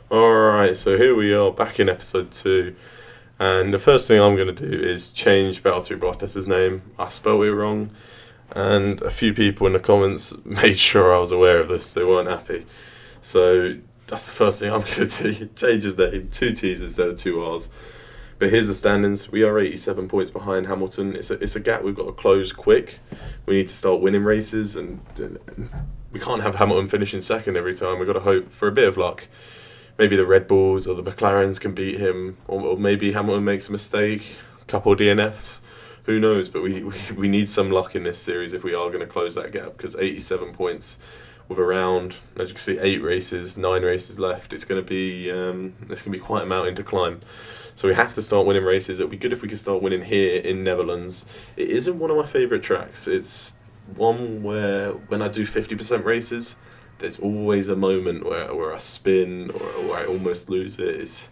Alright, so here we are back in episode 2, and the first thing I'm going to do is change Valtteri Bottas' name. I spelled it wrong, and a few people in the comments made sure I was aware of this. They weren't happy. So that's the first thing I'm going to do. Change his name, 2 T's instead of 2 R's. But here's the standings. We are 87 points behind Hamilton. It's a gap we've got to close quick. We need to start winning races, and we can't have Hamilton finishing second every time. We've got to hope for a bit of luck. Maybe the Red Bulls or the McLarens can beat him, or maybe Hamilton makes a mistake, a couple of DNFs. Who knows? But we need some luck in this series if we are going to close that gap, because 87 points with around, as you can see, 9 races left. It's going to be quite a mountain to climb. So we have to start winning races. It would be good if we could start winning here in Netherlands. It isn't one of my favourite tracks. It's one where when I do 50% races, there's always a moment where I spin or where I almost lose it. It's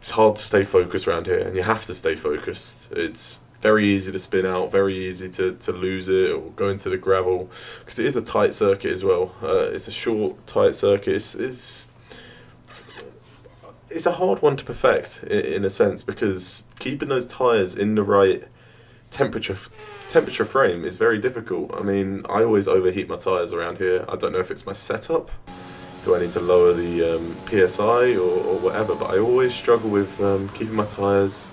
hard to stay focused around here, and you have to stay focused. It's very easy to spin out, very easy to lose it or go into the gravel, because it is a tight circuit as well. It's a short, tight circuit. It's a hard one to perfect in a sense, because keeping those tyres in the right temperature frame is very difficult. I mean, I always overheat my tyres around here. I don't know if it's my setup. Do I need to lower the PSI or whatever? But I always struggle with keeping my tyres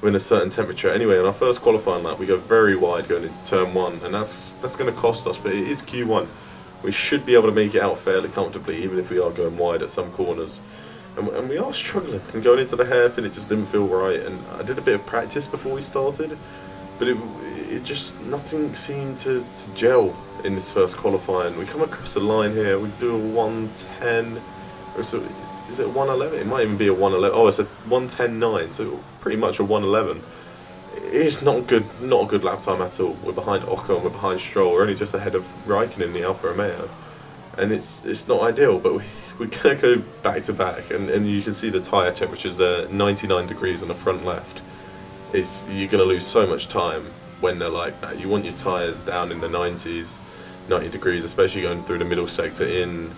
within a certain temperature. Anyway, on our first qualifying lap, we go very wide going into turn 1, and that's going to cost us. But it is Q1. We should be able to make it out fairly comfortably, even if we are going wide at some corners. And we are struggling. And going into the hairpin, it just didn't feel right. And I did a bit of practice before we started, but it just, nothing seemed to gel in this first qualifying. We come across the line here, we do a 110, or so, is it 111? It might even be a 111. Oh, it's a 110.9, so pretty much a 111. It's not a good lap time at all. We're behind Ocon, we're behind Stroll, we're only just ahead of Raikkonen in the Alfa Romeo. And it's not ideal, but we're going to go back to back, and you can see the tyre temperatures there, 99 degrees on the front left. You're going to lose so much time when they're like that. You want your tyres down in the 90s, 90 degrees, especially going through the middle sector in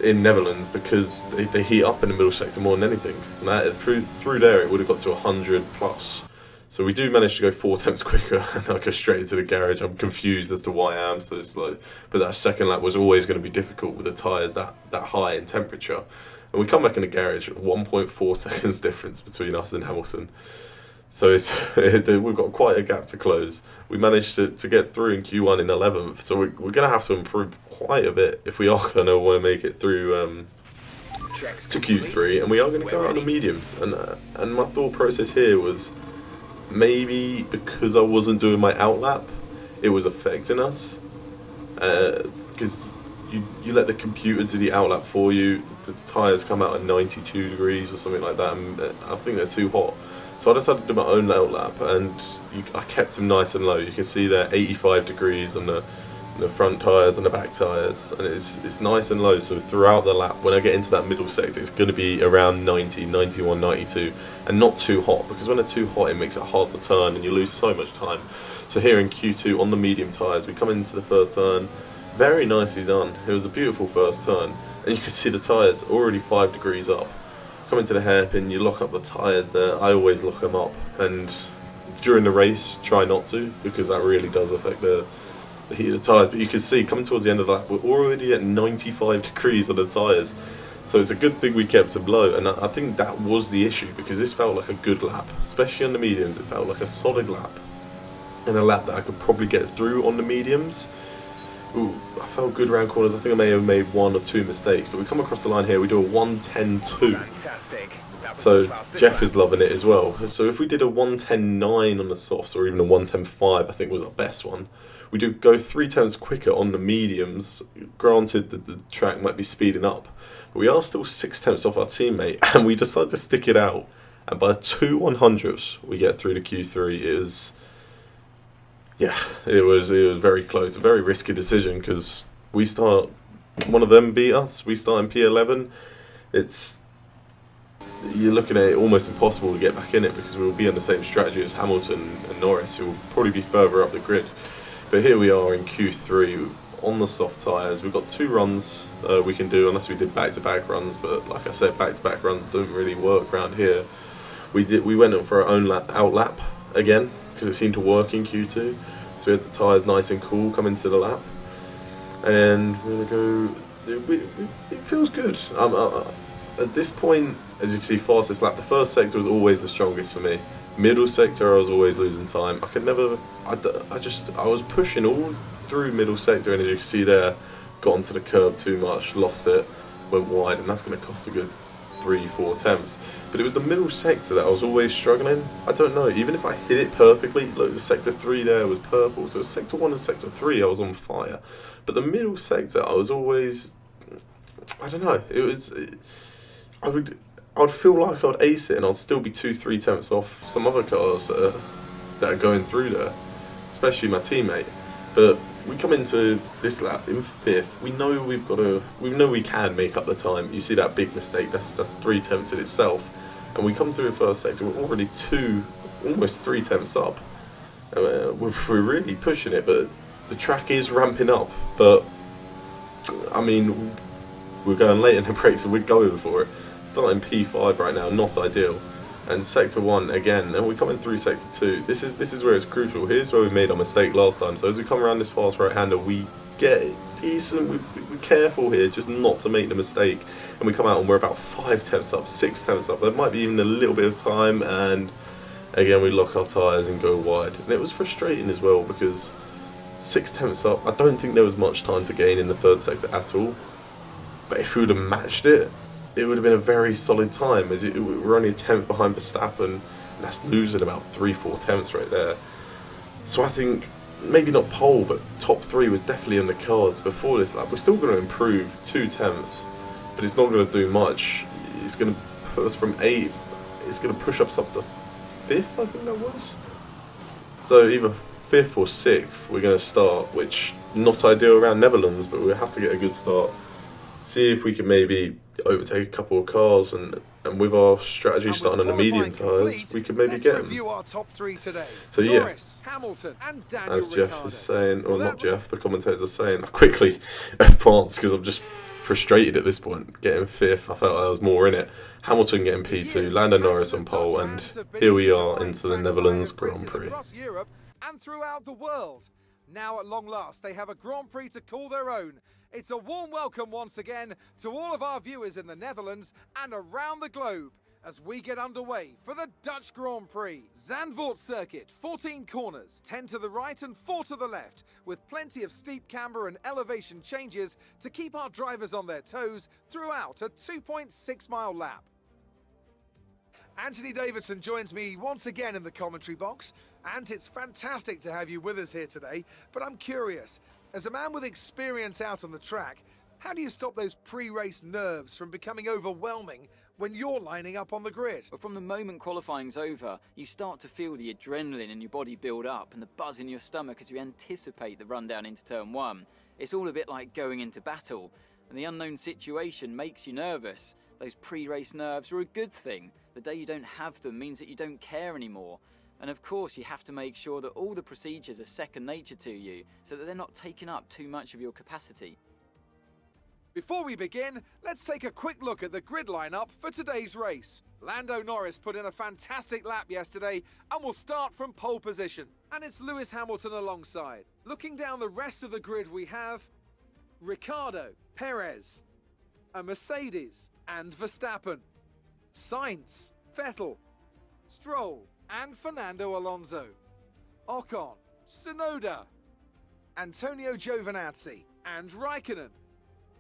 Netherlands, because they heat up in the middle sector more than anything. And that, through there, it would have got to 100 plus. So we do manage to go 4 attempts quicker, and I go straight into the garage. I'm confused as to why I am so slow. But that second lap was always going to be difficult with the tyres that high in temperature. And we come back in the garage, 1.4 seconds difference between us and Hamilton. So we've got quite a gap to close. We managed to get through in Q1 in 11th, so we're going to have to improve quite a bit if we are going to want to make it through to Q3, and we are going to go out on the mediums. And my thought process here was, maybe because I wasn't doing my outlap, it was affecting us. Because you let the computer do the outlap for you, the tyres come out at 92 degrees or something like that, and I think they're too hot. So I decided to do my own outlap, and I kept them nice and low. You can see they're 85 degrees on the front tyres and the back tyres, and it's nice and low. So throughout the lap, when I get into that middle sector, it's going to be around 90, 91, 92, and not too hot, because when they're too hot, it makes it hard to turn and you lose so much time. So here in Q2 on the medium tyres, we come into the first turn, very nicely done. It was a beautiful first turn, and you can see the tyres already 5 degrees up. Come into the hairpin, you lock up the tyres there. I always lock them up, and during the race, try not to, because that really does affect the heat of the tyres. But you can see, coming towards the end of that, we're already at 95 degrees on the tyres. So it's a good thing we kept them low, and I think that was the issue, because this felt like a good lap, especially on the mediums. It felt like a solid lap, and a lap that I could probably get through on the mediums. Ooh, I felt good around corners. I think I may have made 1 or 2 mistakes, but we come across the line here, we do a 110.2. Fantastic. So Jeff is loving it as well. So if we did a 110.9 on the softs, or even a 110.5, I think was our best one, we do go 3 tenths quicker on the mediums. Granted that the track might be speeding up, but we are still 6 tenths off our teammate, and we decide to stick it out. And by 2 100ths, we get through to Q3. It was very close. A very risky decision, because one of them beat us. We start in P11. You're looking at it almost impossible to get back in it, because we'll be on the same strategy as Hamilton and Norris, who will probably be further up the grid. But here we are in Q3 on the soft tyres. We've got 2 runs we can do, unless we did back-to-back runs, but like I said, back-to-back runs don't really work around here. We went in for our own out lap again, because it seemed to work in Q2. So we had the tyres nice and cool come into the lap. And we're going to go, it feels good. At this point, as you can see, fastest lap, the first sector was always the strongest for me. Middle sector, I was always losing time. I could never, I was pushing all through middle sector, and as you can see there, got onto the curb too much, lost it, went wide, and that's going to cost a good 3-4 attempts. But it was the middle sector that I was always struggling. I don't know, even if I hit it perfectly, look, the sector 3 there was purple, so sector 1 and sector 3 I was on fire. But the middle sector, I was always, I don't know, I would feel like I'd ace it and I'd still be 2-3 tenths off some other cars that are going through there, especially my teammate. But we come into this lap in 5th. We know we can make up the time. You see that big mistake? That's 3 tenths in itself. And we come through the first sector. We're already almost 3 tenths up. We're really pushing it, but the track is ramping up. But I mean, we're going late in the break, so we're going for it. Starting P5 right now, not ideal. And sector 1 again, and we're coming through sector 2. This is where it's crucial. Here's where we made our mistake last time. So as we come around this fast right-hander, we get decent. We're careful here, just not to make the mistake. And we come out and we're about 5 tenths up, 6 tenths up. There might be even a little bit of time, and again we lock our tyres and go wide. And it was frustrating as well because 6 tenths up. I don't think there was much time to gain in the 3rd sector at all. But if we would have matched it, it would have been a very solid time. As we're only a tenth behind Verstappen, and that's losing about 3-4 tenths right there. So I think maybe not pole, but top 3 was definitely on the cards before this lap. We're still going to improve 2 tenths, but it's not going to do much. It's going to put us from 8th. It's going to push us up to 5th, I think that was. So either 5th or 6th we're going to start, which not ideal around Netherlands, but we have to get a good start. See if we can maybe overtake a couple of cars, and with our strategy starting on the medium tyres, we could maybe get them. Our top 3 today. So yeah, Norris, Hamilton, and Daniel as Jeff Ricciardo. is saying, or not Jeff, the commentators are saying, I quickly advanced because I'm just frustrated at this point. Getting 5th, I felt there was more in it. Hamilton getting P2, Lando Norris on pole, and here we are into the Netherlands Grand Prix. Across Europe and throughout the world. Now at long last, they have a Grand Prix to call their own. It's a warm welcome once again to all of our viewers in the Netherlands and around the globe as we get underway for the Dutch Grand Prix. Zandvoort circuit, 14 corners, 10 to the right and 4 to the left, with plenty of steep camber and elevation changes to keep our drivers on their toes throughout a 2.6-mile lap. Anthony Davidson joins me once again in the commentary box, and it's fantastic to have you with us here today, but I'm curious, as a man with experience out on the track, how do you stop those pre-race nerves from becoming overwhelming when you're lining up on the grid? Well, from the moment qualifying's over, you start to feel the adrenaline in your body build up and the buzz in your stomach as you anticipate the run down into turn 1. It's all a bit like going into battle, and the unknown situation makes you nervous. Those pre-race nerves are a good thing. The day you don't have them means that you don't care anymore. And of course, you have to make sure that all the procedures are second nature to you so that they're not taking up too much of your capacity. Before we begin, let's take a quick look at the grid lineup for today's race. Lando Norris put in a fantastic lap yesterday and will start from pole position. And it's Lewis Hamilton alongside. Looking down the rest of the grid, we have Ricciardo, Perez, a Mercedes and Verstappen, Sainz, Vettel, Stroll, and Fernando Alonso, Ocon, Tsunoda, Antonio Giovinazzi, and Raikkonen,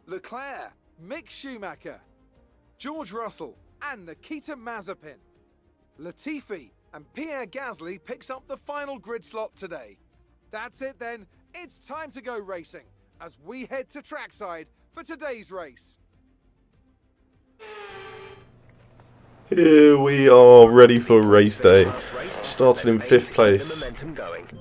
Leclerc, Mick Schumacher, George Russell, and Nikita Mazepin. Latifi and Pierre Gasly picks up the final grid slot today. That's it then, it's time to go racing as we head to trackside for today's race. Here we are, ready for race day. Starting in 5th place.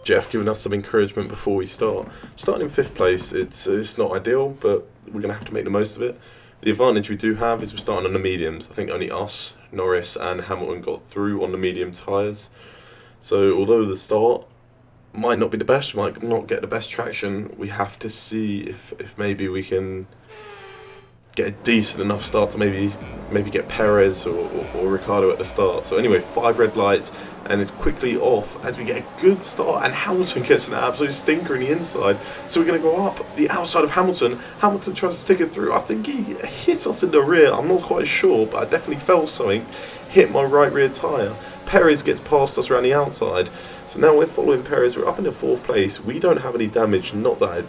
Jeff giving us some encouragement before we start. Starting in 5th place, it's not ideal, but we're going to have to make the most of it. The advantage we do have is we're starting on the mediums. I think only us, Norris and Hamilton got through on the medium tyres. So although the start might not be the best, might not get the best traction. We have to see if maybe we can get a decent enough start to maybe get Perez or Ricardo at the start. So anyway, 5 red lights, and it's quickly off as we get a good start, and Hamilton gets an absolute stinker in the inside. So we're going to go up the outside of Hamilton. Hamilton tries to stick it through. I think he hits us in the rear. I'm not quite sure, but I definitely felt something hit my right rear tyre. Perez gets past us around the outside. So now we're following Perez. We're up in the 4th place. We don't have any damage, not that I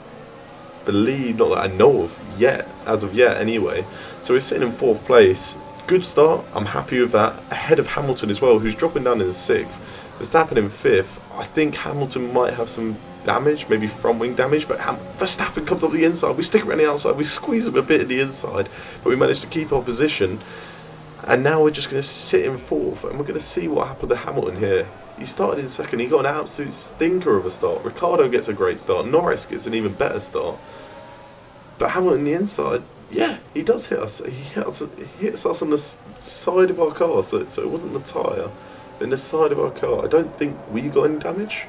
believe, not that I know of yet, as of yet anyway. So we're sitting in 4th place. Good start, I'm happy with that. Ahead of Hamilton as well, who's dropping down in the 6th. Verstappen in 5th. I think Hamilton might have some damage, maybe front wing damage, but Verstappen comes up the inside. We stick around the outside, we squeeze him a bit in the inside, but we managed to keep our position. And now we're just going to sit in 4th, and we're going to see what happened to Hamilton here. He started in 2nd, he got an absolute stinker of a start. Ricardo gets a great start, Norris gets an even better start. But Hamilton on the inside, yeah, he does hit us. He hits us on the side of our car, so it wasn't the tyre, but in the side of our car. I don't think we got any damage,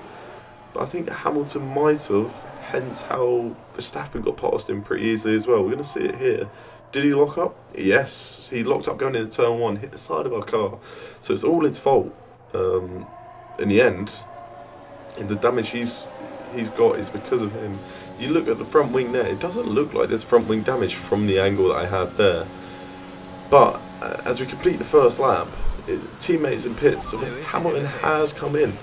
but I think Hamilton might have, hence how Verstappen got past him pretty easily as well. We're going to see it here. Did he lock up? Yes, he locked up going into turn 1, hit the side of our car. So it's all his fault. In the end, and the damage he's got is because of him. You look at the front wing there, it doesn't look like there's front wing damage from the angle that I had there. But as we complete the first lap, teammates in pits, so Hamilton has come in.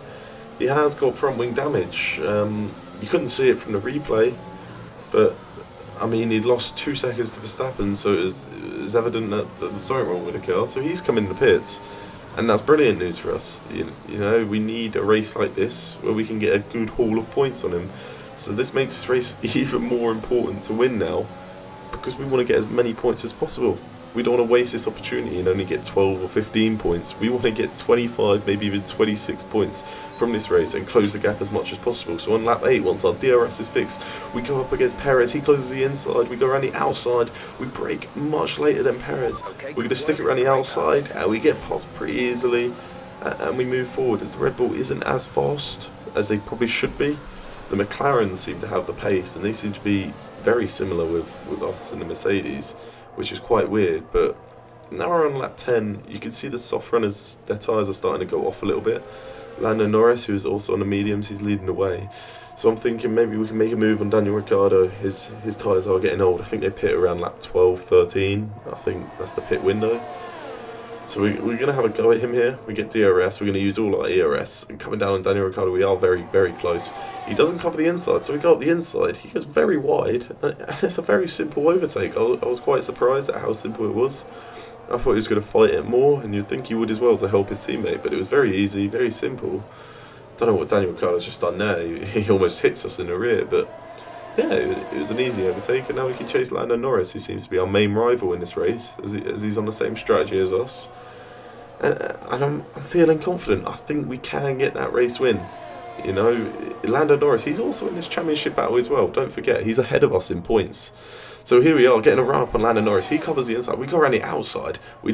He has got front wing damage. You couldn't see it from the replay, but I mean, he'd lost 2 seconds to Verstappen, so it was evident that there was something wrong with the car. So he's come in the pits, and that's brilliant news for us. You know, we need a race like this where we can get a good haul of points on him. So this makes this race even more important to win now, because we want to get as many points as possible. We don't want to waste this opportunity and only get 12 or 15 points. We want to get 25, maybe even 26 points from this race and close the gap as much as possible. So on lap 8, once our DRS is fixed, we go up against Perez. He closes the inside. We go around the outside. We brake much later than Perez. We're going to stick it around the outside, and we get past pretty easily, and we move forward. As the Red Bull isn't as fast as they probably should be, the McLarens seem to have the pace, and they seem to be very similar with us and the Mercedes, which is quite weird. But now we're on lap 10, you can see the soft runners, their tyres are starting to go off a little bit. Lando Norris, who's also on the mediums, he's leading the way. So I'm thinking maybe we can make a move on Daniel Ricciardo. His tyres are getting old. I think they pit around lap 12, 13. I think that's the pit window. So we're going to have a go at him here. We get DRS, we're going to use all our ERS. And coming down on Daniel Ricciardo, we are very, very close. He doesn't cover the inside, so we go up the inside. He goes very wide, and it's a very simple overtake. I was quite surprised at how simple it was. I thought he was going to fight it more, and you'd think he would as well to help his teammate, but it was very easy, very simple. Don't know what Daniel Ricciardo's just done there. He almost hits us in the rear, but yeah, it was an easy overtake, and now we can chase Lando Norris, who seems to be our main rival in this race, as he's on the same strategy as us. And I'm feeling confident. I think we can get that race win. You know, Lando Norris, he's also in this championship battle as well. Don't forget, he's ahead of us in points. So here we are, getting a run up on Lando Norris. He covers the inside. We go around the outside. We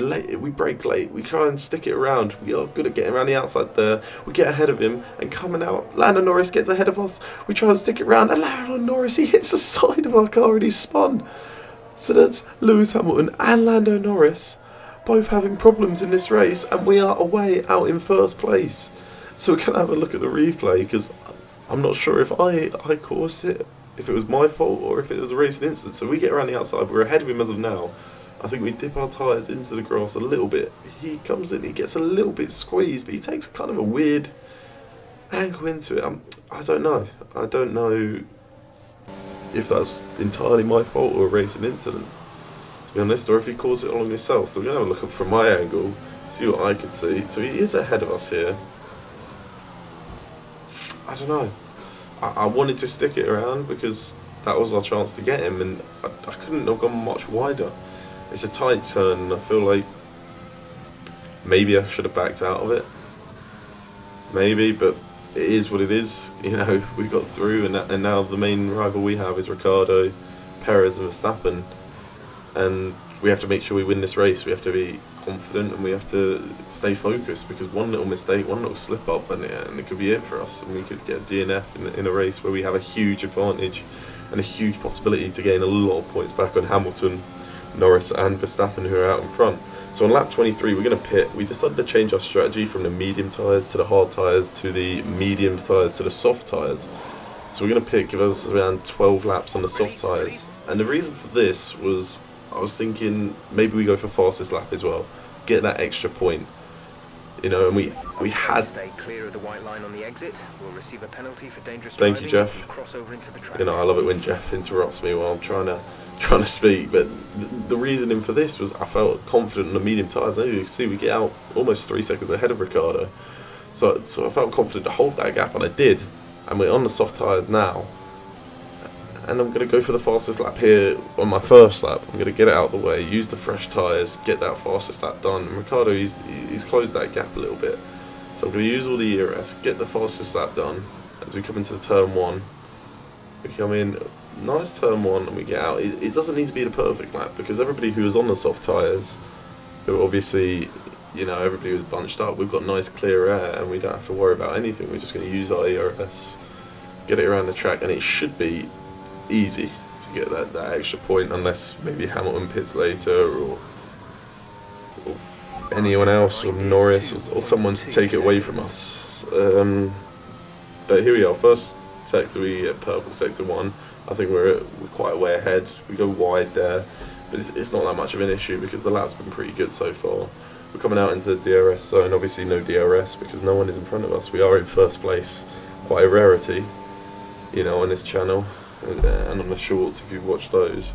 brake late. We try and stick it around. We are good at getting around the outside there. We get ahead of him, and coming out, Lando Norris gets ahead of us. We try and stick it around, and Lando Norris, he hits the side of our car and he's spun. So that's Lewis Hamilton and Lando Norris both having problems in this race, and we are away out in first place. So we're going to have a look at the replay, because I'm not sure if I caused it, if it was my fault, or if it was a racing incident. So we get around the outside, we're ahead of him as of now. I think we dip our tyres into the grass a little bit. He comes in, he gets a little bit squeezed, but he takes kind of a weird angle into it. I don't know. I don't know if that's entirely my fault or a racing incident, to be honest, or if he caused it along himself. So we're going to have a look up from my angle, see what I can see. So he is ahead of us here. I don't know. I wanted to stick it around because that was our chance to get him, and I couldn't have gone much wider. It's a tight turn, and I feel like maybe I should have backed out of it. Maybe, but it is what it is. You know, we got through, and now the main rival we have is Ricciardo, Perez and Verstappen. And we have to make sure we win this race. We have to be confident, and we have to stay focused, because one little mistake, one little slip up, and it could be it for us, and we could get DNF in a race where we have a huge advantage and a huge possibility to gain a lot of points back on Hamilton, Norris and Verstappen, who are out in front. So on lap 23 we're going to pit. We decided to change our strategy from the medium tyres to the hard tyres to the medium tyres to the soft tyres. So we're going to pit, give us around 12 laps on the soft tyres. And the reason for this was, I was thinking maybe we go for fastest lap as well, get that extra point. You know, and we had... Stay clear of the white line on the exit. We'll receive a penalty for dangerous Thank driving. you, Jeff. Cross over into the track. You know, I love it when Jeff interrupts me while I'm trying to speak. But the reasoning for this was I felt confident in the medium tyres. As you can see, we get out almost 3 seconds ahead of Ricciardo. So I felt confident to hold that gap, and I did. And we're on the soft tyres now. And I'm going to go for the fastest lap here on my first lap. I'm going to get it out of the way, use the fresh tyres, get that fastest lap done. And Ricciardo, he's closed that gap a little bit. So I'm going to use all the ERS, get the fastest lap done. As we come into the turn 1, we come in, nice turn 1, and we get out. It doesn't need to be the perfect lap, because everybody who is on the soft tyres, who obviously, you know, everybody was bunched up, we've got nice clear air, and we don't have to worry about anything. We're just going to use our ERS, get it around the track, and it should be easy to get that extra point, unless maybe Hamilton pits later, or anyone else, or Norris, or someone to take it away from us. But here we are, first sector, we get purple, sector 1. I think we're quite way ahead. We go wide there, but it's not that much of an issue because the lap's been pretty good so far. We're coming out into the DRS zone, obviously no DRS because no one is in front of us. We are in first place, quite a rarity, you know, on this channel. And on the shorts, if you've watched those,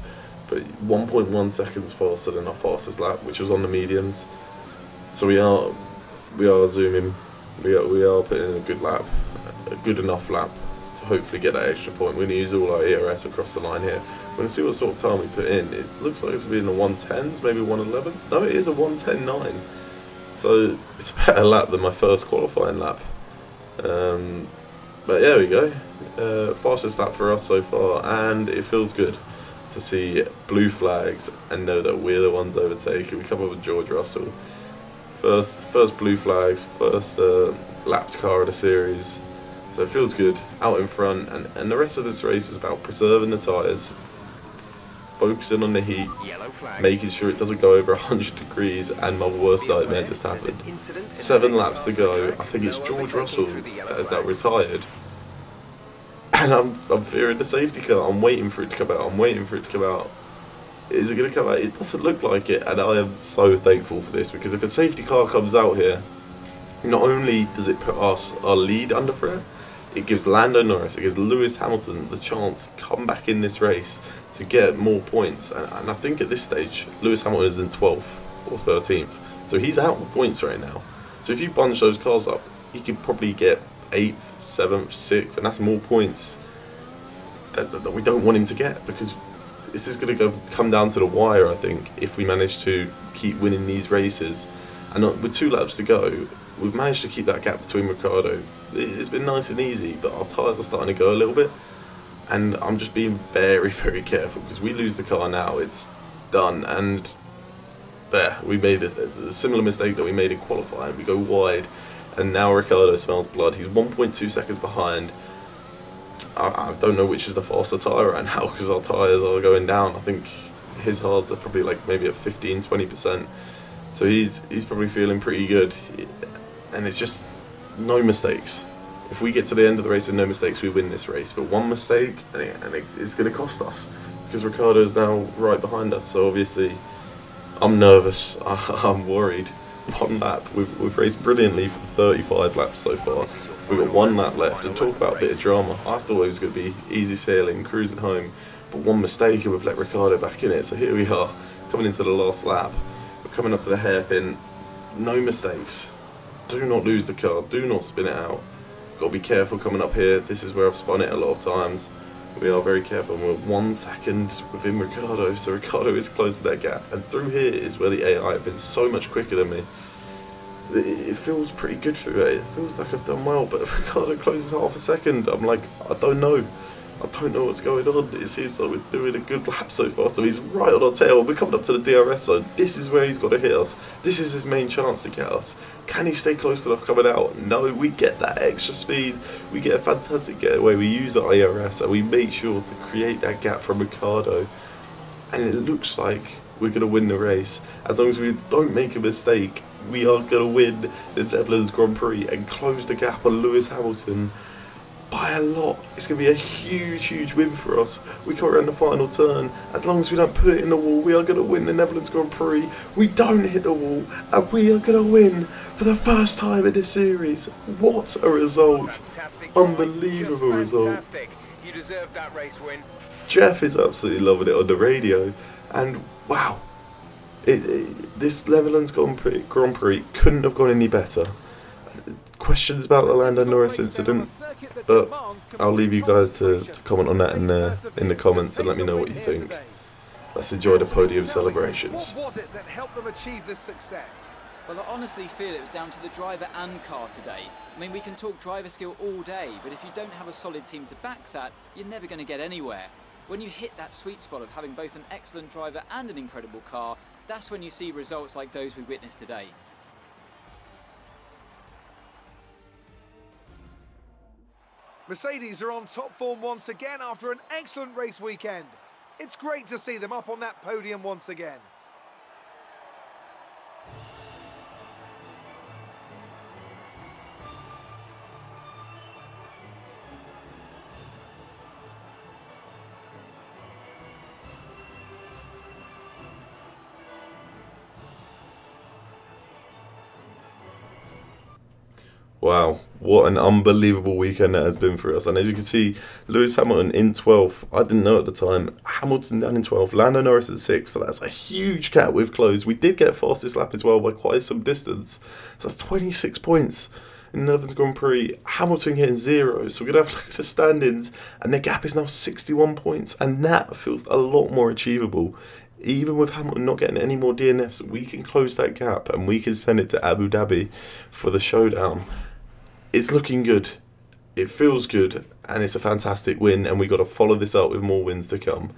but 1.1 seconds faster than our fastest lap, which was on the mediums. So we are zooming, we are putting in a good lap, a good enough lap to hopefully get that extra point. We're going to use all our ERS across the line here. We're going to see what sort of time we put in. It looks like it's going to be in the 110s, maybe 111s. No, it is a 110.9. So it's a better lap than my first qualifying lap. But yeah, there we go. Fastest lap for us so far, and it feels good to see blue flags and know that we're the ones overtaking. We come up with George Russell. First blue flags, first lapped car of the series. So it feels good, out in front, and the rest of this race is about preserving the tyres, focusing on the heat, making sure it doesn't go over 100 degrees, and my worst nightmare just happened. 7 laps to go. I think it's George Russell that has now retired. And I'm fearing the safety car. I'm waiting for it to come out. Is it going to come out? It doesn't look like it, and I am so thankful for this, because if a safety car comes out here, not only does it put our lead under threat, it gives Lando Norris, it gives Lewis Hamilton the chance to come back in this race to get more points. And I think at this stage, Lewis Hamilton is in 12th or 13th, so he's out with points right now. So if you bunch those cars up, he could probably get 8th, 7th, 6th, and that's more points that we don't want him to get, because this is going to come down to the wire, I think, if we manage to keep winning these races. And with 2 laps to go, we've managed to keep that gap between Ricciardo. It's been nice and easy, but our tyres are starting to go a little bit, and I'm just being very, very careful, because we lose the car now, it's done. And there, we made a similar mistake that we made in qualifying. We go wide, and now Ricciardo smells blood. He's 1.2 seconds behind. I don't know which is the faster tyre right now, because our tyres are going down. I think his hards are probably like maybe at 15-20%. So he's probably feeling pretty good. And it's just no mistakes. If we get to the end of the race with no mistakes, we win this race. But one mistake, and it's going to cost us, because Ricciardo is now right behind us. So obviously, I'm nervous. I'm worried. One lap. We've raced brilliantly for 35 laps so far. We've got 1 lap left, and talk about a bit of drama. I thought it was going to be easy sailing, cruising home, but one mistake and we've let Ricciardo back in it. So here we are, coming into the last lap. We're coming up to the hairpin. No mistakes. Do not lose the car. Do not spin it out. Got to be careful coming up here. This is where I've spun it a lot of times. We are very careful. We're 1 second within Ricciardo, so Ricciardo is closing that gap. And through here is where the AI have been so much quicker than me. It feels pretty good through it. It feels like I've done well, but Ricciardo closes half a second. I'm like, I don't know. I don't know what's going on. It seems like we're doing a good lap so far, so he's right on our tail. We're coming up to the DRS zone. This is where he's got to hit us. This is his main chance to get us. Can he stay close enough coming out? No, we get that extra speed. We get a fantastic getaway. We use our IRS and we make sure to create that gap from Ricardo. And it looks like we're going to win the race. As long as we don't make a mistake, we are going to win the Netherlands Grand Prix and close the gap on Lewis Hamilton by a lot. It's going to be a huge win for us. We come around the final turn. As long as we don't put it in the wall, we are going to win the Netherlands Grand Prix. We don't hit the wall, and we are going to win for the first time in this series. What a result. Fantastic. Unbelievable result. Fantastic. You deserve that race win. Jeff is absolutely loving it on the radio, and wow, this Netherlands Grand Prix couldn't have gone any better. Questions about the Lando Norris incident, but I'll leave you guys to comment on that in the comments and let me know what you think. Let's enjoy the podium celebrations. What was it that helped them achieve this success? Well, I honestly feel it was down to the driver and car today. I mean, we can talk driver skill all day, but if you don't have a solid team to back that, you're never going to get anywhere. When you hit that sweet spot of having both an excellent driver and an incredible car, that's when you see results like those we witnessed today. Mercedes are on top form once again after an excellent race weekend. It's great to see them up on that podium once again. Wow, what an unbelievable weekend that has been for us. And as you can see, Lewis Hamilton in 12th. I didn't know at the time. Hamilton down in 12th. Lando Norris at 6th. So that's a huge gap we've closed. We did get fastest lap as well by quite some distance. So that's 26 points in the Netherlands Grand Prix. Hamilton getting 0. So we're going to have a look at the standings. And the gap is now 61 points. And that feels a lot more achievable. Even with Hamilton not getting any more DNFs, we can close that gap. And we can send it to Abu Dhabi for the showdown. It's looking good, it feels good, and it's a fantastic win, and we've got to follow this up with more wins to come.